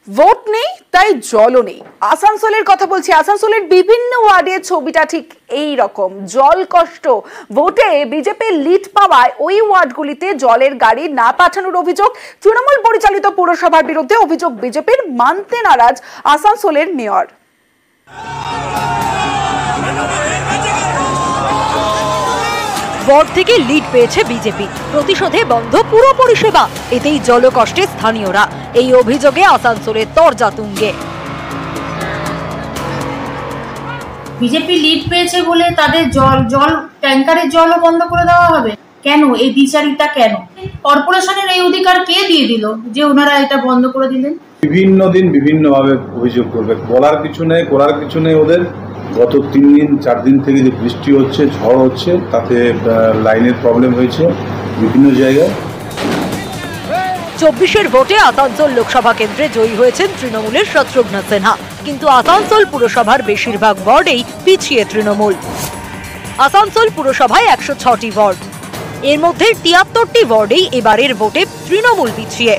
Vote নেই তাই জলও নেই। আসানসোলের কথা বলছি। আসানসোলের বিভিন্ন ওয়ার্ডে ছবিটা ঠিক এই রকম। জল কষ্ট। ভোটে বিজেপি লিড পাওয়ায় ওই ওয়ার্ডগুলিতে জলের গাড়ি না পাঠানোর অভিযোগ। তৃণমূল পরিচালিত পুরসভার বিরুদ্ধে অভিযোগ বিজেপির, মানতে নারাজ আসানসোলের মেয়র। ওয়ার্ড থেকে লিড পেয়েছে বিজেপি, প্রতিশোধে বন্ধ পুরো পরিষেবা, এতেই জলকষ্টে স্থানীয়রা। এই অভিযোগে আসানসোলের তরজা তুঙ্গে। বিজেপি লিড পেয়েছে বলে তাদের জল ট্যাঙ্কারের জলও বন্ধ করে দেওয়া হবে কেন? এই বিচারিতা কেন? কর্পোরেশনের এই অধিকার কে দিয়ে দিল যে ওনারা এটা বন্ধ করে দিলেন? বিভিন্ন দিন বিভিন্নভাবে অভিযোগ করবে, বলার কিছু নেই, করার কিছু নেই ওদের। গত 3 দিন 4 দিন থেকে যে বৃষ্টি হচ্ছে, ঝড় হচ্ছে, তাতে লাইনের প্রবলেম হয়েছে বিভিন্ন জায়গায়। 24-এর ভোটে আসানসোল লোকসভা কেন্দ্রে জয়ী হয়েছেন তৃণমূলের শত্রুঘ্ন সিনহা, কিন্তু আসানসোল পুরসভার বেশিরভাগ ওয়ার্ডেই পিছিয়ে তৃণমূল। আসানসোল পুরসভায় 106টি ওয়ার্ড, এর মধ্যে 73টি ওয়ার্ডেই এবারের ভোটে তৃণমূল পিছিয়ে।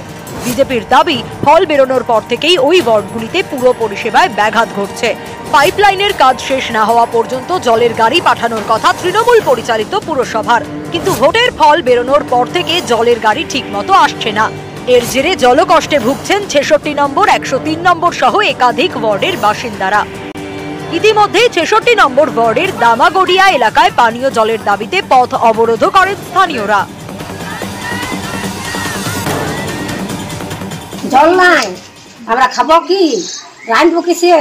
বিজেপির দাবি, ফল বেরোনোর পর থেকেই ওই ওয়ার্ডগুলিতে পুরো পরিষেবায় ব্যাঘাত ঘটছে। পাইপলাইনের কাজ শেষ না হওয়া পর্যন্ত জলের গাড়ি পাঠানোর কথা তৃণমূল পরিচালিত পুরসভার, কিন্তু ভোটের ফল বেরোনোর পর থেকে জলের গাড়ি ঠিকমতো আসছে না। এর জেরে জলকষ্টে ভুগছেন 66 নম্বর, 103 নম্বর সহ একাধিক ওয়ার্ডের বাসিন্দারা। ইতিমধ্যে 66 নম্বর ওয়ার্ডের দামাগড়িয়া এলাকায় পানীয় জলের দাবিতে পথ অবরোধ করেন স্থানীয়রা। জল নাই, আমরা খাবো কি, রাঁধবো কিসে?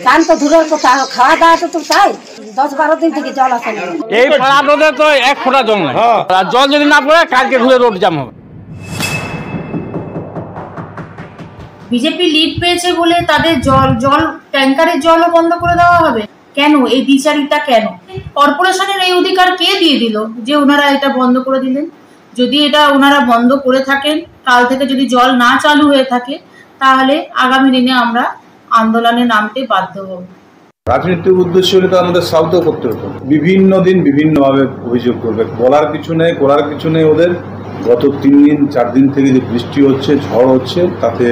চান তো দূরের কথা, খাওয়া দাওয়া তো চাই। 10-12 দিন থেকে জল আসে না। এই পাড়া রোডে তো 1 ফোঁটা জল নাই। আর জল যদি না পড়ে কালকে ঘুরে রোড জাম হবে। বিজেপি লিড পেয়েছে বলে তাদের জল ট্যাঙ্কারের জলও বন্ধ করে দেওয়া হবে কেন? এই বিচারিতা কেন? কর্পোরেশনের এই অধিকার কে দিয়ে দিল যে ওনারা এটা বন্ধ করে দিলেন? যদি এটা ওনারা বন্ধ করে থাকেন, কাল থেকে যদি জল না চালু হয়ে থাকে, তাহলে আগামী দিনে আমরা আন্দোলনে নামতে বাধ্য হব। রাজনীতির উদ্দেশ্য হলে তো আমাদের সাউথও করতে হতো। বিভিন্ন দিন বিভিন্নভাবে অভিযোগ করবে, বলার কিছু নেই, করার কিছু নেই ওদের। গত 3 দিন 4 দিন থেকে যে বৃষ্টি হচ্ছে, ঝড় হচ্ছে, তাতে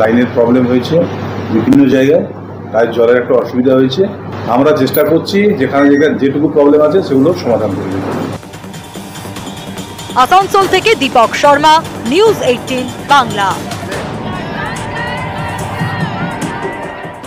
লাইনের প্রবলেম হয়েছে বিভিন্ন জায়গায়, তাই জলের একটা অসুবিধা হয়েছে। আমরা চেষ্টা করছি যেখানে যেটুকু প্রবলেম আছে সেগুলো সমাধান করে দেব। আসানসোল থেকে দীপক শর্মা, নিউজ 18 বাংলা।